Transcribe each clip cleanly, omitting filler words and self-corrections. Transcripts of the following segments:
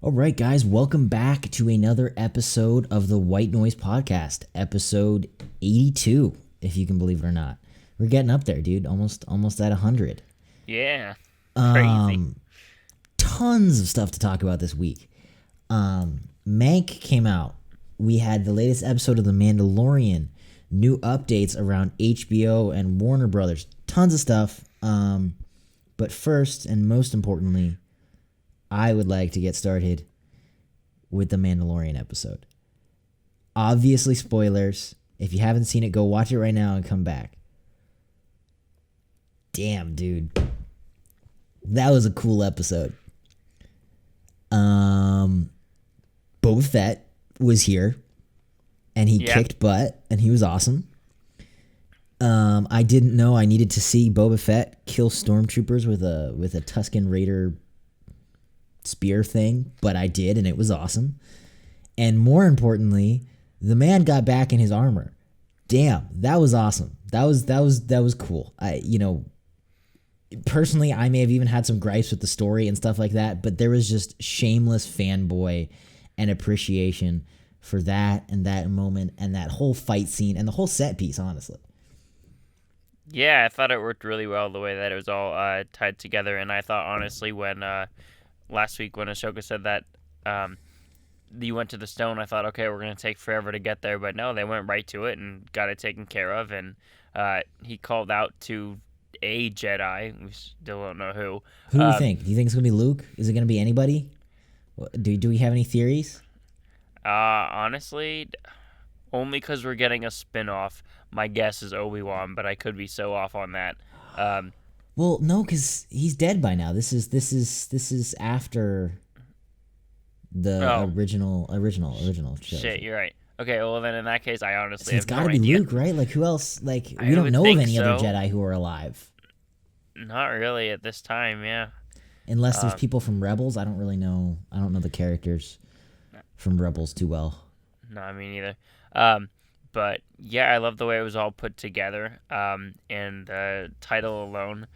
All right, guys, welcome back to another episode of the White Noise Podcast, episode 82, if you can believe it or not. We're getting up there, dude. Almost at 100. Yeah, crazy. Tons of stuff to talk about this week. Mank came out. We had the latest episode of The Mandalorian. New updates around HBO and Warner Brothers. Tons of stuff. But first and most importantly, I would like to get started with the Mandalorian episode. Obviously, spoilers. If you haven't seen it, go watch it right now and come back. Damn, dude. That was a cool episode. Boba Fett was here, and he kicked butt, and he was awesome. I didn't know I needed to see Boba Fett kill stormtroopers with a Tusken Raider spear thing, but I did, and it was awesome. And more importantly, the man got back in his armor. Damn, that was awesome. That was cool. Personally, I may have even had some gripes with the story and stuff like that, but there was just shameless fanboy and appreciation for that and that moment and that whole fight scene and the whole set piece, honestly. Yeah, I thought it worked really well the way that it was all tied together, and I thought honestly when last week when Ashoka said that you went to the stone, I thought, okay, we're going to take forever to get there, but no, they went right to it and got it taken care of, and he called out to a Jedi. We still don't know who. Who do you think? Do you think it's going to be Luke? Is it going to be anybody? Do we have any theories? Honestly, only because we're getting a spin-off, my guess is Obi-Wan, but I could be so off on that. Well, no, because he's dead by now. This is after the original show. Shit, you're right. Okay, well then in that case, I honestly so it's have got to no be idea. Luke, right? Like who else? Like we don't know of any other Jedi who are alive. Not really at this time, yeah. Unless there's people from Rebels. I don't really know. I don't know the characters from Rebels too well. No, I mean neither. But yeah, I love the way it was all put together. And the title alone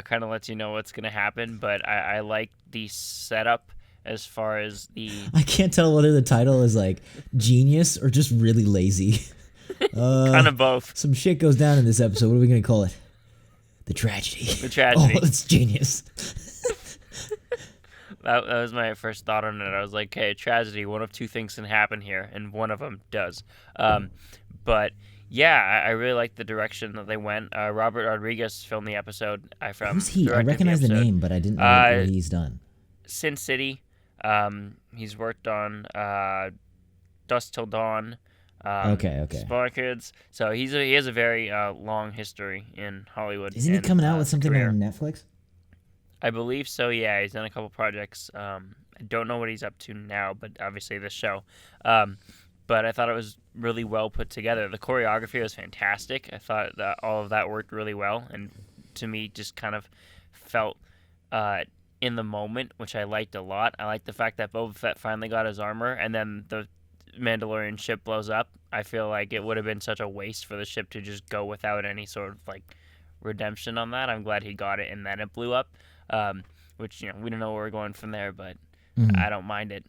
kind of lets you know what's going to happen. But I like the setup as far as the... I can't tell whether the title is like genius or just really lazy. Kind of both. Some shit goes down in this episode. What are we going to call it? The tragedy. The tragedy. Oh, it's genius. That was my first thought on it. I was like, okay, tragedy, one of two things can happen here, and one of them does. But yeah, I really like the direction that they went. Robert Rodriguez filmed the episode. Who's he? I recognize the name, but I didn't know what he's done. Sin City. He's worked on Dusk Till Dawn. Okay. Spy Kids. So he has a very long history in Hollywood. Isn't he coming out with something on Netflix? I believe so, yeah. He's done a couple projects. I don't know what he's up to now, but obviously this show. But I thought it was really well put together. The choreography was fantastic. I thought that all of that worked really well, and to me just kind of felt in the moment, which I liked a lot. I liked the fact that Boba Fett finally got his armor, and then the Mandalorian ship blows up. I feel like it would have been such a waste for the ship to just go without any sort of like redemption on that. I'm glad he got it and then it blew up. Which we don't know where we're going from there, but I don't mind it.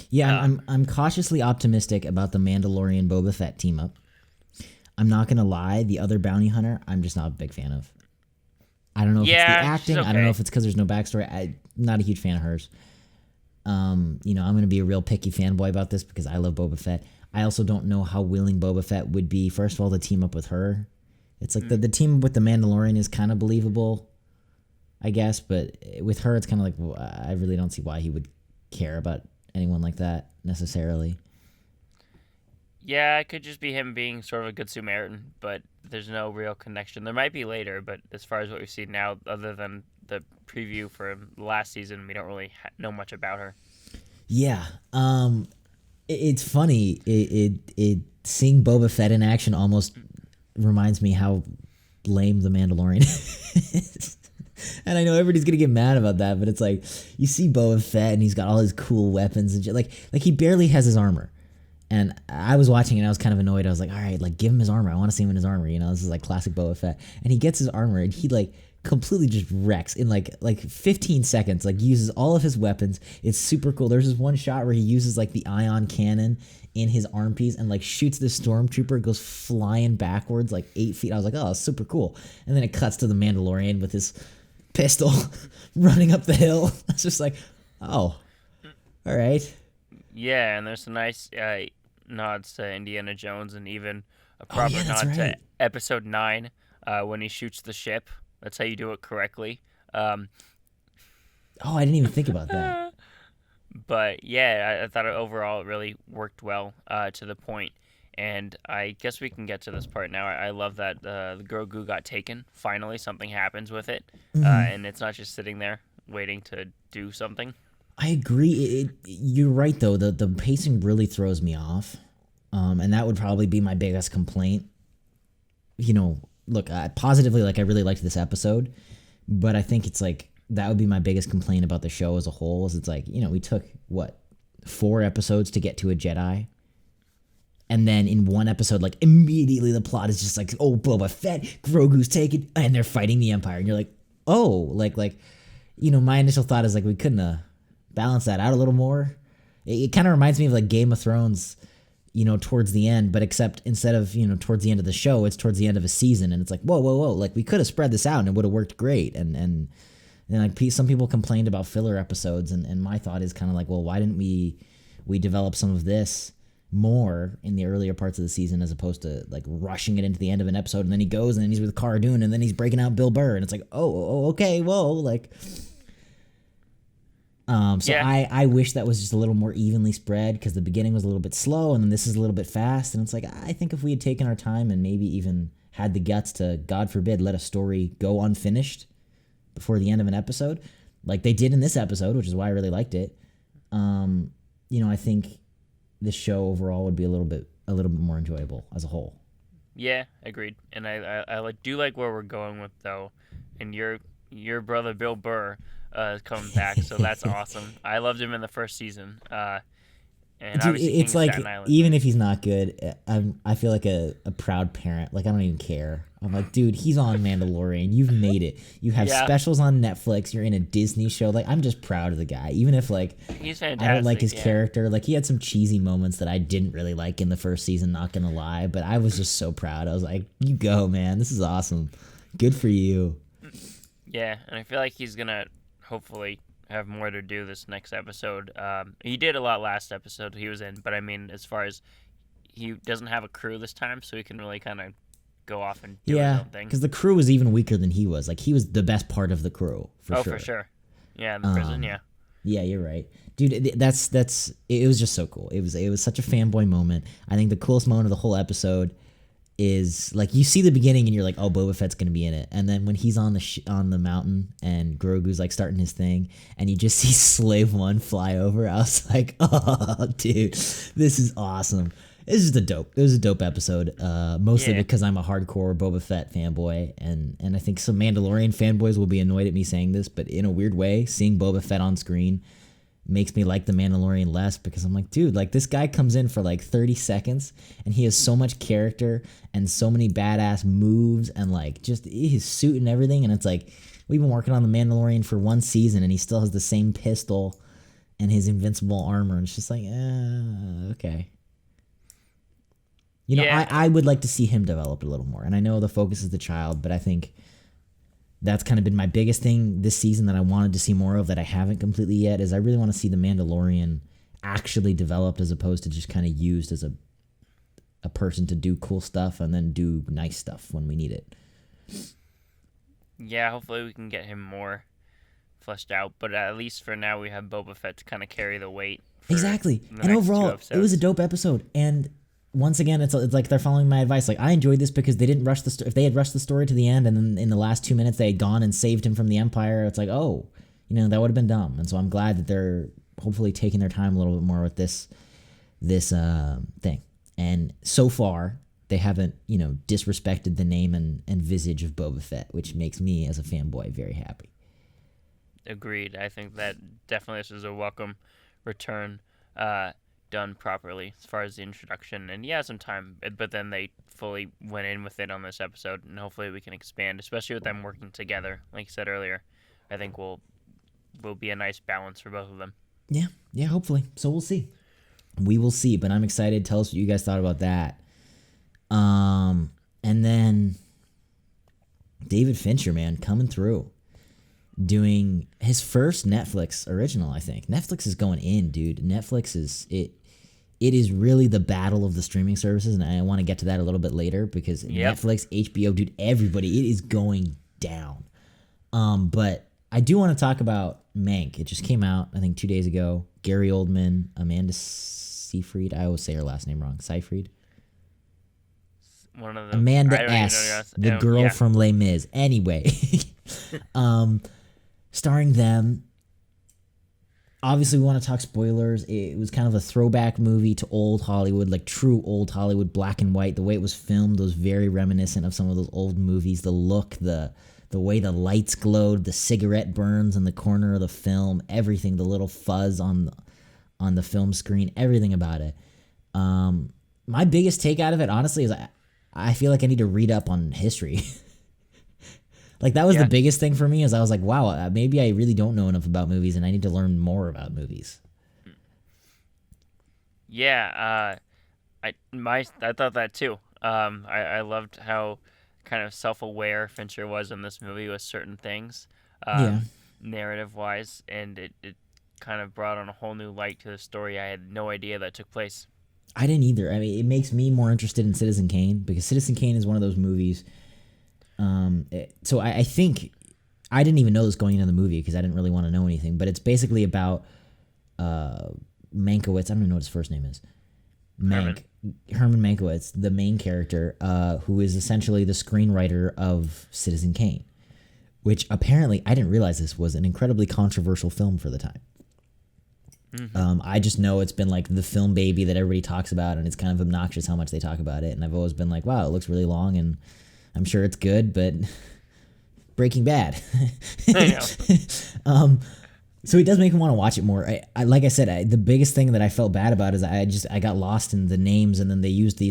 Yeah, I'm cautiously optimistic about the Mandalorian Boba Fett team up. I'm not gonna lie, the other bounty hunter, I'm just not a big fan of. I don't know if it's the acting. Okay. I don't know if it's because there's no backstory. I'm not a huge fan of hers. I'm gonna be a real picky fanboy about this because I love Boba Fett. I also don't know how willing Boba Fett would be. First of all, to team up with her. It's like the team with the Mandalorian is kind of believable, I guess, but with her, it's kind of like, well, I really don't see why he would care about anyone like that necessarily. Yeah, it could just be him being sort of a good Samaritan, but there's no real connection. There might be later, but as far as what we see now, other than the preview for last season, we don't really know much about her. Yeah, it's funny. It seeing Boba Fett in action almost reminds me how lame the Mandalorian is. And I know everybody's gonna get mad about that, but it's like you see Boba Fett and he's got all his cool weapons and shit. Like he barely has his armor. And I was watching and I was kind of annoyed. I was like, all right, like give him his armor. I want to see him in his armor. This is like classic Boba Fett. And he gets his armor and he like completely just wrecks in like 15 seconds, like uses all of his weapons. It's super cool. There's this one shot where he uses like the ion cannon in his arm piece and like shoots the stormtrooper. It goes flying backwards like 8 feet. I was like, oh, it's super cool. And then it cuts to the Mandalorian with his pistol running up the hill. It's just like, oh, all right. Yeah, and there's some nice nods to Indiana Jones and even a proper nod to Episode 9 when he shoots the ship. That's how you do it correctly. I didn't even think about that. But yeah, I thought overall it really worked well to the point. And I guess we can get to this part now. I love that the Grogu got taken. Finally, something happens with it. And it's not just sitting there waiting to do something. I agree. You're right, though. The pacing really throws me off. And that would probably be my biggest complaint. You know, look, positively, like I really liked this episode. But I think it's like, that would be my biggest complaint about the show as a whole. Is it's like, you know, we took, 4 episodes to get to a Jedi. And then in one episode, like immediately the plot is just like, oh, Boba Fett, Grogu's taken, and they're fighting the Empire. And you're like, oh, like, you know, my initial thought is like, we couldn't balance that out a little more. It kind of reminds me of like Game of Thrones, you know, towards the end, but except instead of, you know, towards the end of the show, it's towards the end of a season. And it's like, whoa. Like we could have spread this out and it would have worked great. And like some people complained about filler episodes. And my thought is kind of like, well, why didn't we develop some of this more in the earlier parts of the season as opposed to like rushing it into the end of an episode, and then he goes and then he's with Cara Dune and then he's breaking out Bill Burr and it's like, oh okay, whoa, like I wish that was just a little more evenly spread, because the beginning was a little bit slow and then this is a little bit fast, and it's like, I think if we had taken our time and maybe even had the guts to, God forbid, let a story go unfinished before the end of an episode like they did in this episode, which is why I really liked it, you know, I think this show overall would be a little bit more enjoyable as a whole. Yeah, agreed. And I do like where we're going with, though, and your brother Bill Burr is coming back, so that's awesome. I loved him in the first season. And dude, obviously it's King of like, Staten Island. even if he's not good, I feel like a proud parent. Like, I don't even care. I'm like, dude, he's on Mandalorian. You've made it. You have specials on Netflix. You're in a Disney show. Like, I'm just proud of the guy. Even if, like, he's fantastic. I don't like his character. Like, he had some cheesy moments that I didn't really like in the first season, not gonna lie. But I was just so proud. I was like, you go, man. This is awesome. Good for you. Yeah, and I feel like he's gonna hopefully have more to do this next episode. He did a lot last episode he was in, but I mean, as far as he doesn't have a crew this time, so he can really kind of go off and do his own thing. Because the crew was even weaker than he was. Like, he was the best part of the crew, for sure. For sure. Yeah, in the prison, yeah. Yeah, you're right. Dude, it was just so cool. It was such a fanboy moment. I think the coolest moment of the whole episode is, like, you see the beginning and you're like, oh, Boba Fett's gonna be in it, and then when he's on the mountain and Grogu's like starting his thing and you just see Slave One fly over, I was like, oh, dude, this is awesome. It was a dope episode, mostly because I'm a hardcore Boba Fett fanboy, and I think some Mandalorian fanboys will be annoyed at me saying this, but in a weird way, seeing Boba Fett on screen makes me like the Mandalorian less, because I'm like, dude, like, this guy comes in for like 30 seconds and he has so much character and so many badass moves and like just his suit and everything, and it's like, we've been working on the Mandalorian for 1 season and he still has the same pistol and his invincible armor, and it's just like, okay. You know, I would like to see him develop a little more, and I know the focus is the child, but I think that's kind of been my biggest thing this season that I wanted to see more of that I haven't completely yet, is I really want to see the Mandalorian actually developed as opposed to just kind of used as a person to do cool stuff and then do nice stuff when we need it. Yeah, hopefully we can get him more fleshed out, but at least for now we have Boba Fett to kind of carry the weight. Exactly. And overall, it was a dope episode, and once again, it's like they're following my advice. Like, I enjoyed this because they didn't rush the story. If they had rushed the story to the end and then in the last 2 minutes they had gone and saved him from the Empire, it's like, oh, you know, that would have been dumb. And so I'm glad that they're hopefully taking their time a little bit more with this thing. And so far, they haven't, you know, disrespected the name and visage of Boba Fett, which makes me, as a fanboy, very happy. Agreed. I think that definitely this is a welcome return. done properly as far as the introduction. And yeah, some time, but then they fully went in with it on this episode, and hopefully we can expand, especially with them working together. Like you said earlier, I think will be a nice balance for both of them. Yeah, hopefully. So we'll see. We will see, but I'm excited. Tell us what you guys thought about that. And then David Fincher, man, coming through, doing his first Netflix original, I think. Netflix is going in, dude. Netflix is it is really the battle of the streaming services, and I want to get to that a little bit later because Netflix, HBO, dude, everybody, it is going down. But I do want to talk about Mank. It just came out, I think, 2 days ago. Gary Oldman, Amanda Seyfried. I always say her last name wrong. Seyfried. One of them. Amanda S., the girl from Les Mis. Anyway, starring them. Obviously, we want to talk spoilers. It was kind of a throwback movie to old Hollywood, like true old Hollywood, black and white. The way it was filmed was very reminiscent of some of those old movies. The look, the way the lights glowed, the cigarette burns in the corner of the film, everything, the little fuzz on the film screen, everything about it. My biggest take out of it, honestly, is I feel like I need to read up on history. Like, that was the biggest thing for me, is I was like, wow, maybe I really don't know enough about movies and I need to learn more about movies. Yeah, I thought that too. I loved how kind of self-aware Fincher was in this movie with certain things, narrative-wise, and it kind of brought on a whole new light to the story. I had no idea that took place. I didn't either. I mean, it makes me more interested in Citizen Kane, because Citizen Kane is one of those movies. So I think I didn't even know this going into the movie because I didn't really want to know anything. But it's basically about Mankiewicz. I don't even know what his first name is. Herman Mankiewicz, the main character, who is essentially the screenwriter of Citizen Kane, which apparently, I didn't realize this, was an incredibly controversial film for the time. Mm-hmm. I just know it's been like the film baby that everybody talks about, and it's kind of obnoxious how much they talk about it. And I've always been like, wow, it looks really long, and I'm sure it's good, but Breaking Bad. I know. So it does make me want to watch it more. I like I said, the biggest thing that I felt bad about is I got lost in the names, and then they used a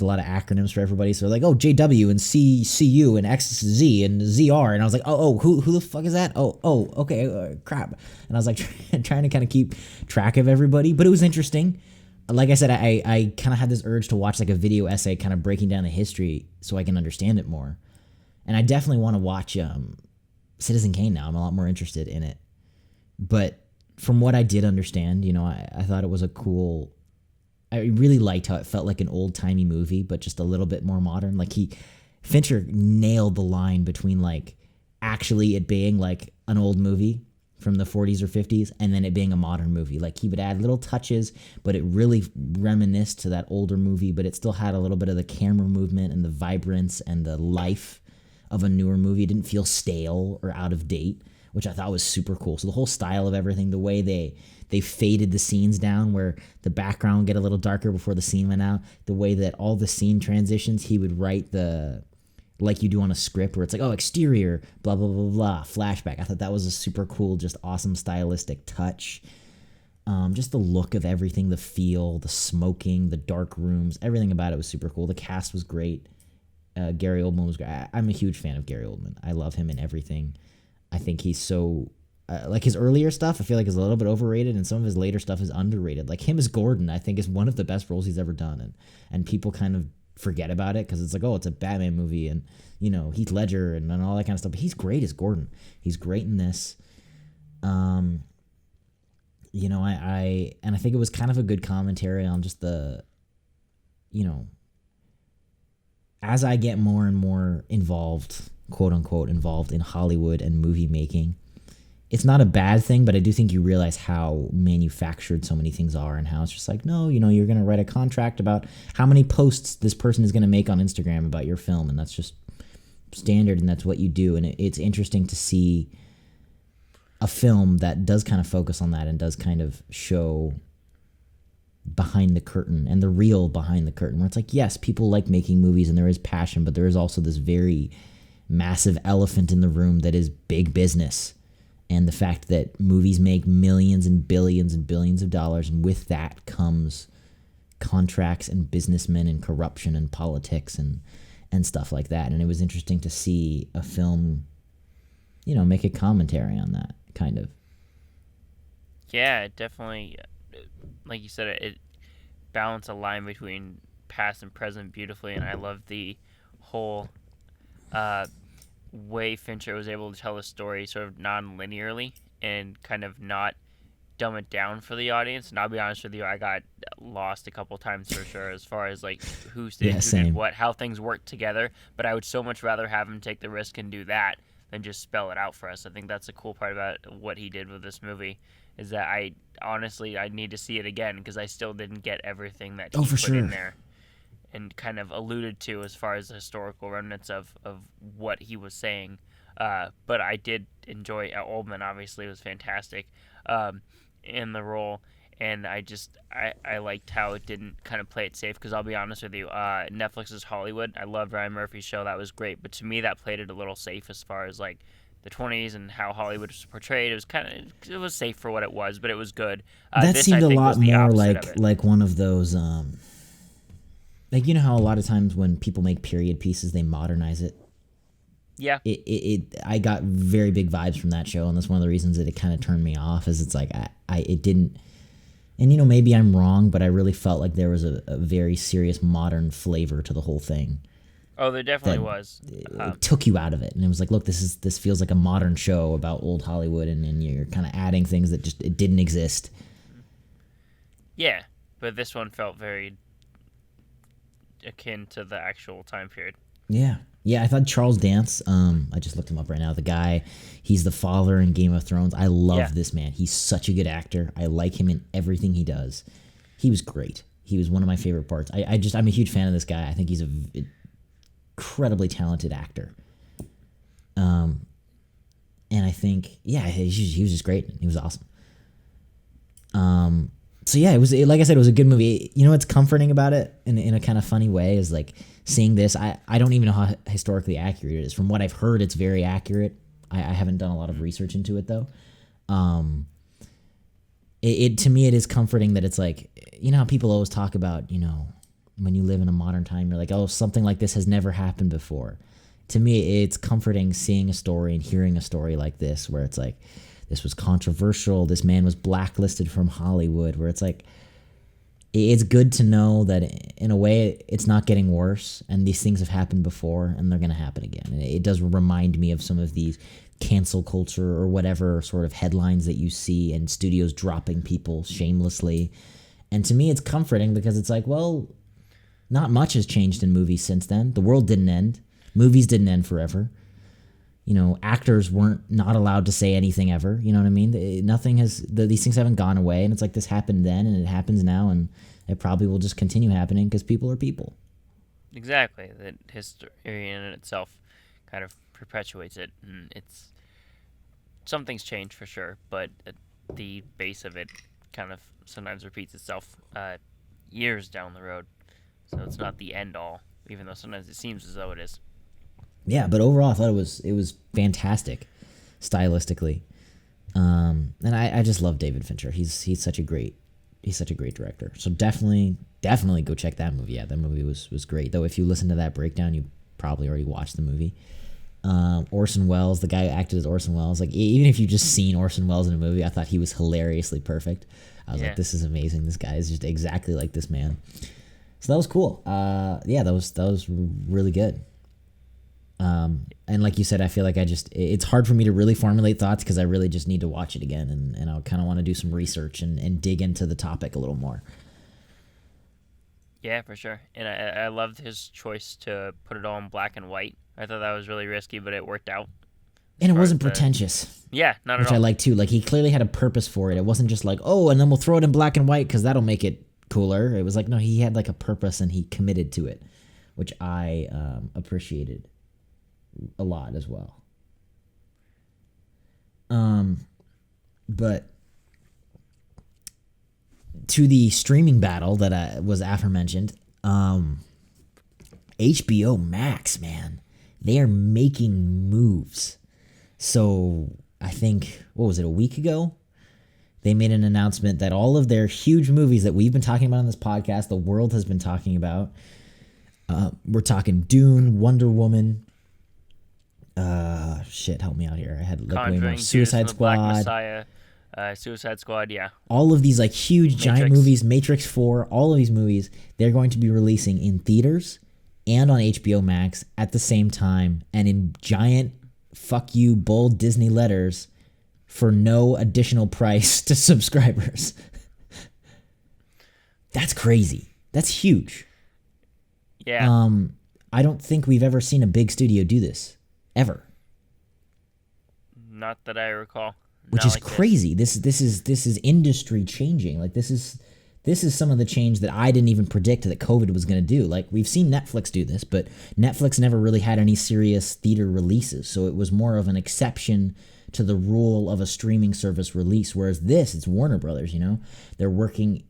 lot of acronyms for everybody. So like, oh, JW and CU and XZ and ZR, and I was like, who the fuck is that? Okay, crap. And I was like trying to kind of keep track of everybody, but it was interesting. Like I said, I kind of had this urge to watch like a video essay kind of breaking down the history so I can understand it more. And I definitely want to watch Citizen Kane now. I'm a lot more interested in it. But from what I did understand, I thought it was I really liked how it felt like an old-timey movie, but just a little bit more modern. Like Fincher nailed the line between like actually it being like an old movie from the 40s or 50s, and then it being a modern movie. Like, he would add little touches, but it really reminisced to that older movie, but it still had a little bit of the camera movement and the vibrance and the life of a newer movie. It didn't feel stale or out of date, which I thought was super cool. So the whole style of everything, the way they faded the scenes down where the background would get a little darker before the scene went out, the way that all the scene transitions, he would write like you do on a script, where it's like, oh, exterior, blah, blah, blah, blah, flashback. I thought that was a super cool, just awesome stylistic touch. Just the look of everything, the feel, the smoking, the dark rooms, everything about it was super cool. The cast was great. Gary Oldman was great. I'm a huge fan of Gary Oldman. I love him in everything. I think he's so... like his earlier stuff, I feel like is a little bit overrated, and some of his later stuff is underrated. Like him as Gordon, I think is one of the best roles he's ever done, and people kind of forget about it because it's like, oh, it's a Batman movie, and Heath Ledger and all that kind of stuff. But he's great as Gordon. He's great in this. I think it was kind of a good commentary on just the, as I get more and more involved, quote unquote, involved in Hollywood and movie making. It's not a bad thing, but I do think you realize how manufactured so many things are, and how it's just like, no, you're going to write a contract about how many posts this person is going to make on Instagram about your film, and that's just standard, and that's what you do. And it's interesting to see a film that does kind of focus on that and does kind of show behind the curtain and the real behind the curtain, where it's like, yes, people like making movies and there is passion, but there is also this very massive elephant in the room that is big business. and the fact that movies make millions and billions of dollars, and with that comes contracts and businessmen and corruption and politics and stuff like that. And it was interesting to see a film, make a commentary on that, kind of. Yeah, it definitely, like you said, it balanced a line between past and present beautifully, and I love the whole way Fincher was able to tell the story sort of non-linearly and kind of not dumb it down for the audience. And I'll be honest with you, I got lost a couple times for sure as far as like who did what, how things work together. But I would so much rather have him take the risk and do that than just spell it out for us. I think that's the cool part about what he did with this movie, is that I need to see it again because I still didn't get everything that he put in there and kind of alluded to as far as the historical remnants of what he was saying. But I did enjoy Oldman. Obviously was fantastic in the role, and I liked how it didn't kind of play it safe, because I'll be honest with you, Netflix's Hollywood, I love Ryan Murphy's show, that was great, but to me that played it a little safe as far as like the 20s and how Hollywood was portrayed. It was safe for what it was, but it was good. That seemed a lot more like one of those like, how a lot of times when people make period pieces, they modernize it. Yeah. I got very big vibes from that show, and that's one of the reasons that it kind of turned me off, is it's like it didn't, and maybe I'm wrong, but I really felt like there was a very serious modern flavor to the whole thing. Oh, there definitely was. It took you out of it, and it was like, look, this feels like a modern show about old Hollywood, and you're kind of adding things that just it didn't exist. Yeah, but this one felt very akin to the actual time period. Yeah, I thought Charles Dance, I just looked him up right now, the guy, he's the father in Game of Thrones. I love this man. He's such a good actor. I like him in everything he does. He was great. He was one of my favorite parts. I'm a huge fan of this guy. I think he's an incredibly talented actor. And I think, he was just great. He was awesome. So yeah, it was, like I said, it was a good movie. What's comforting about it in a kind of funny way is like seeing this. I don't even know how historically accurate it is. From what I've heard, it's very accurate. I haven't done a lot of research into it though. To me, it is comforting that it's like, how people always talk about, when you live in a modern time, you're like, oh, something like this has never happened before. To me, it's comforting seeing a story and hearing a story like this, where it's like, this was controversial. This man was blacklisted from Hollywood, where it's like, it's good to know that in a way it's not getting worse, and these things have happened before and they're going to happen again. And it does remind me of some of these cancel culture or whatever sort of headlines that you see, and studios dropping people shamelessly. And to me, it's comforting because it's like, well, not much has changed in movies since then. The world didn't end. Movies didn't end forever. Actors weren't not allowed to say anything ever. You know what I mean? Nothing has, these things haven't gone away, and it's like this happened then and it happens now, and it probably will just continue happening because people are people. Exactly. That history in itself kind of perpetuates it, and something's changed for sure, but the base of it kind of sometimes repeats itself years down the road. So it's not the end all, even though sometimes it seems as though it is. Yeah, but overall, I thought it was fantastic, stylistically, and I just love David Fincher. He's such a great director. So definitely go check that movie out. That movie was great. Though if you listen to that breakdown, you probably already watched the movie. Orson Welles, the guy who acted as Orson Welles, like even if you've just seen Orson Welles in a movie, I thought he was hilariously perfect. I was like, this is amazing. This guy is just exactly like this man. So that was cool. That was really good. And like you said, I feel like it's hard for me to really formulate thoughts because I really just need to watch it again, and I kind of want to do some research and dig into the topic a little more. Yeah, for sure. And I loved his choice to put it all in black and white. I thought that was really risky, but it worked out. And it wasn't pretentious. Yeah, not at all. Which I like too. Like he clearly had a purpose for it. It wasn't just like, oh, and then we'll throw it in black and white because that'll make it cooler. It was like, no, he had like a purpose and he committed to it, which I appreciated a lot as well. But to the streaming battle that was aforementioned, HBO Max, man, they are making moves. So I think, what was it, a week ago? They made an announcement that all of their huge movies that we've been talking about on this podcast, the world has been talking about. We're talking Dune, Wonder Woman. Help me out here. I had like way more. Suicide Squad. Black Messiah, Suicide Squad, yeah. All of these like huge giant movies, Matrix 4, all of these movies, they're going to be releasing in theaters and on HBO Max at the same time, and in giant fuck you bold Disney letters for no additional price to subscribers. That's crazy. That's huge. Yeah. I don't think we've ever seen a big studio do this ever. Not that I recall. Which is like crazy. This is industry changing. Like this is some of the change that I didn't even predict that COVID was going to do. Like we've seen Netflix do this, but Netflix never really had any serious theater releases, so it was more of an exception to the rule of a streaming service release. Whereas it's Warner Brothers. You know, they're working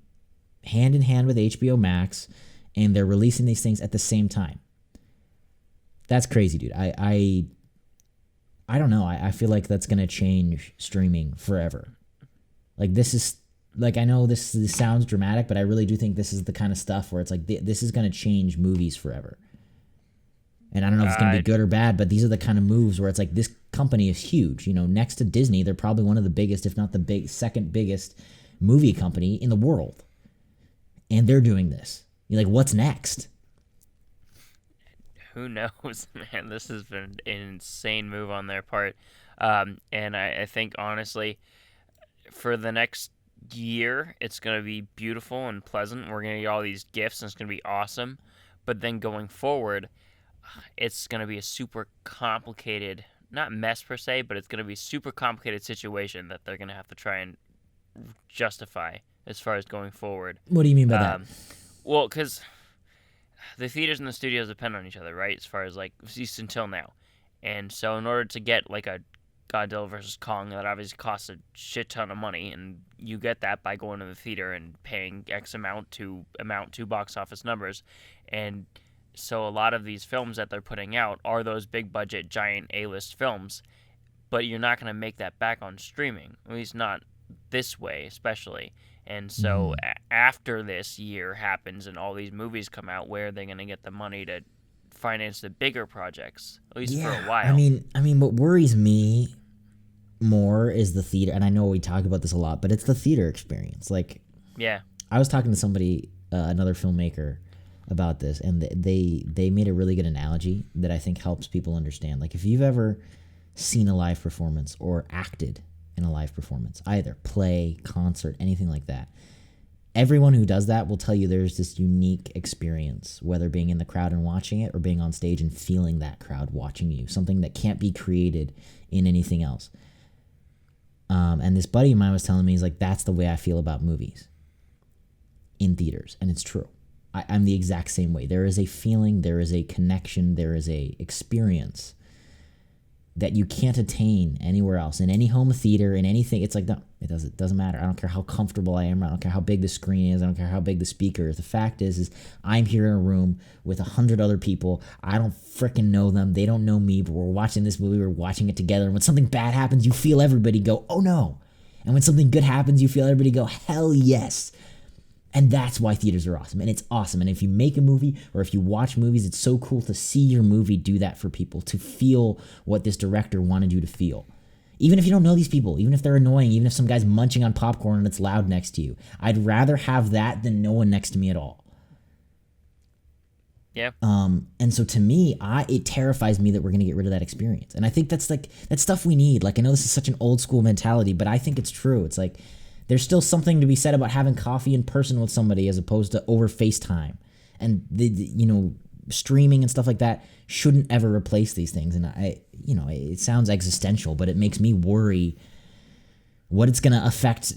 hand in hand with HBO Max, and they're releasing these things at the same time. That's crazy, dude. I don't know. I feel like that's going to change streaming forever. Like this is, like, I know this sounds dramatic, but I really do think this is the kind of stuff where it's like, this is going to change movies forever. And I don't know if it's going to be good or bad, but these are the kind of moves where it's like, this company is huge. You know, next to Disney, they're probably one of the biggest, if not the second biggest movie company in the world. And they're doing this. You're like, what's next? Who knows, man? This has been an insane move on their part. And I think, honestly, for the next year, it's going to be beautiful and pleasant. We're going to get all these gifts, and it's going to be awesome. But then going forward, it's going to be a super complicated, not mess per se, but it's going to be a super complicated situation that they're going to have to try and justify as far as going forward. What do you mean by that? Well, because the theaters and the studios depend on each other, right? As far as, like, at least until now. And so in order to get, like, a Godzilla vs. Kong, that obviously costs a shit ton of money, and you get that by going to the theater and paying X amount to box office numbers. And so a lot of these films that they're putting out are those big budget, giant A-list films, but you're not going to make that back on streaming, at least not this way, especially. And so after this year happens and all these movies come out, where are they going to get the money to finance the bigger projects, at least for a while? I mean, what worries me more is the theater, and I know we talk about this a lot, but it's the theater experience. Like, yeah, I was talking to somebody, another filmmaker, about this, and they made a really good analogy that I think helps people understand. Like, if you've ever seen a live performance or acted in a live performance, either play, concert, anything like that, everyone who does that will tell you there's this unique experience, whether being in the crowd and watching it or being on stage and feeling that crowd watching you, something that can't be created in anything else. And this buddy of mine was telling me, he's like, that's the way I feel about movies in theaters. And it's true. I'm the exact same way. There is a feeling, there is a connection, there is a experience that you can't attain anywhere else, in any home theater, in anything. It's like, no, it doesn't matter. I don't care how comfortable I am. I don't care how big the screen is. I don't care how big the speaker is. The fact is I'm here in a room with 100 other people. I don't freaking know them. They don't know me, but we're watching this movie. We're watching it together. And when something bad happens, you feel everybody go, oh no. And when something good happens, you feel everybody go, hell yes. And that's why theaters are awesome. And it's awesome. And if you make a movie or if you watch movies, it's so cool to see your movie do that for people, to feel what this director wanted you to feel. Even if you don't know these people, even if they're annoying, even if some guy's munching on popcorn and it's loud next to you, I'd rather have that than no one next to me at all. Yeah. And so to me, it terrifies me that we're going to get rid of that experience. And I think that's stuff we need. Like, I know this is such an old school mentality, but I think it's true. It's like, there's still something to be said about having coffee in person with somebody as opposed to over FaceTime. And streaming and stuff like that shouldn't ever replace these things. And it sounds existential, but it makes me worry what it's going to affect,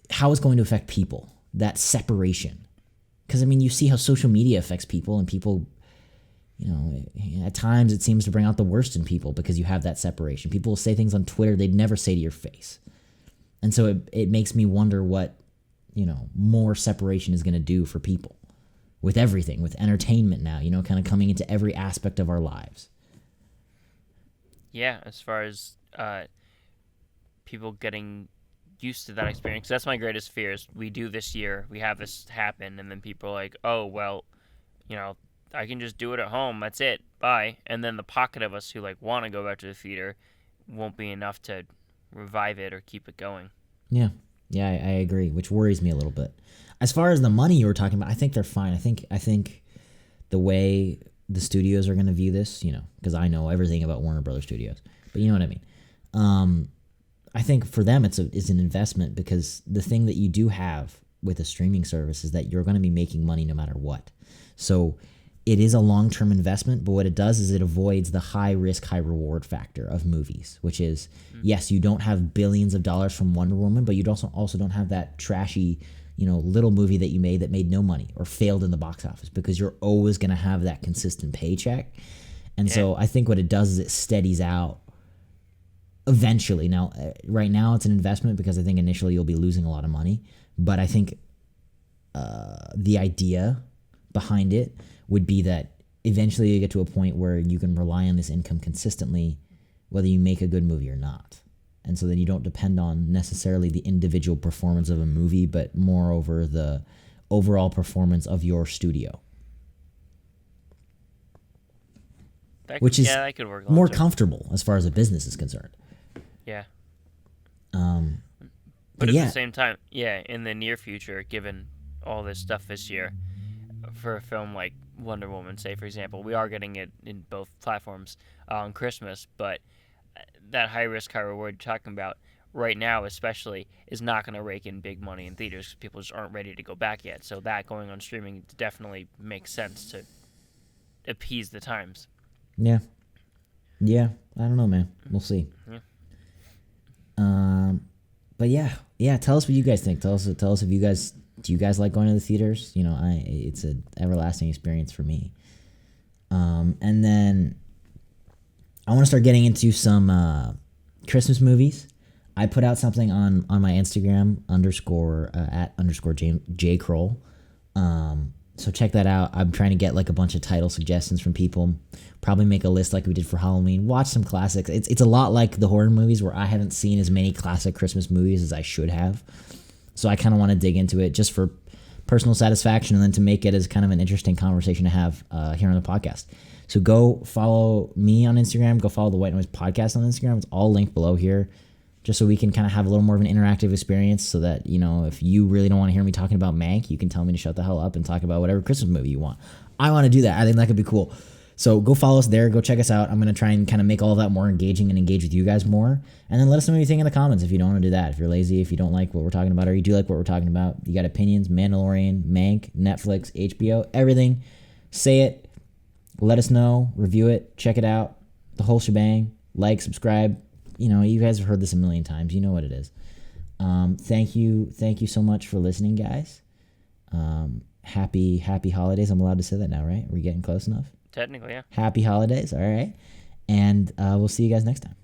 how it's going to affect people, that separation. Because, I mean, you see how social media affects people, and people, at times it seems to bring out the worst in people because you have that separation. People will say things on Twitter they'd never say to your face. And so it makes me wonder what, more separation is going to do for people with everything, with entertainment now, kind of coming into every aspect of our lives. Yeah, as far as people getting used to that experience. That's my greatest fear is we do this year, we have this happen, and then people are like, oh, well, you know, I can just do it at home. That's it. Bye. And then the pocket of us who like want to go back to the theater won't be enough to revive it or keep it going. Yeah. Yeah, I agree, which worries me a little bit. As far as the money you were talking about, I think they're fine. I think the way the studios are going to view this, because I know everything about Warner Brothers Studios, but you know what I mean. I think for them it's an investment, because the thing that you do have with a streaming service is that you're going to be making money no matter what. So it is a long-term investment, but what it does is it avoids the high-risk, high-reward factor of movies, which is, yes, you don't have billions of dollars from Wonder Woman, but you also don't have that trashy, little movie that you made that made no money or failed in the box office, because you're always going to have that consistent paycheck. And so I think what it does is it steadies out eventually. Now, right now it's an investment because I think initially you'll be losing a lot of money, but I think the idea behind it would be that eventually you get to a point where you can rely on this income consistently, whether you make a good movie or not. And so then you don't depend on necessarily the individual performance of a movie, but moreover the overall performance of your studio. Which is that could work more comfortable as far as a business is concerned. Yeah. But at the same time, in the near future, given all this stuff this year, for a film like Wonder Woman, say, for example, we are getting it in both platforms on Christmas, but that high-risk, high-reward you're talking about right now especially is not going to rake in big money in theaters because people just aren't ready to go back yet. So that going on streaming definitely makes sense to appease the times. Yeah. Yeah, I don't know, man. We'll see. Yeah. But yeah, tell us what you guys think. Tell us if you guys... Do you guys like going to the theaters? It's an everlasting experience for me. And then I want to start getting into some Christmas movies. I put out something on my Instagram @ J Crowell. So check that out. I'm trying to get like a bunch of title suggestions from people. Probably make a list like we did for Halloween. Watch some classics. It's a lot like the horror movies where I haven't seen as many classic Christmas movies as I should have. So I kind of want to dig into it just for personal satisfaction and then to make it as kind of an interesting conversation to have here on the podcast. So go follow me on Instagram. Go follow the White Noise Podcast on Instagram. It's all linked below here just so we can kind of have a little more of an interactive experience so that, if you really don't want to hear me talking about Mank, you can tell me to shut the hell up and talk about whatever Christmas movie you want. I want to do that. I think that could be cool. So go follow us there. Go check us out. I'm going to try and kind of make all of that more engaging and engage with you guys more. And then let us know what you think in the comments if you don't want to do that. If you're lazy, if you don't like what we're talking about, or you do like what we're talking about, you got opinions, Mandalorian, Mank, Netflix, HBO, everything. Say it. Let us know. Review it. Check it out. The whole shebang. Like, subscribe. You guys have heard this a million times. You know what it is. Thank you so much for listening, guys. Happy holidays. I'm allowed to say that now, right? Are we getting close enough? Technically, yeah. Happy holidays. All right. And we'll see you guys next time.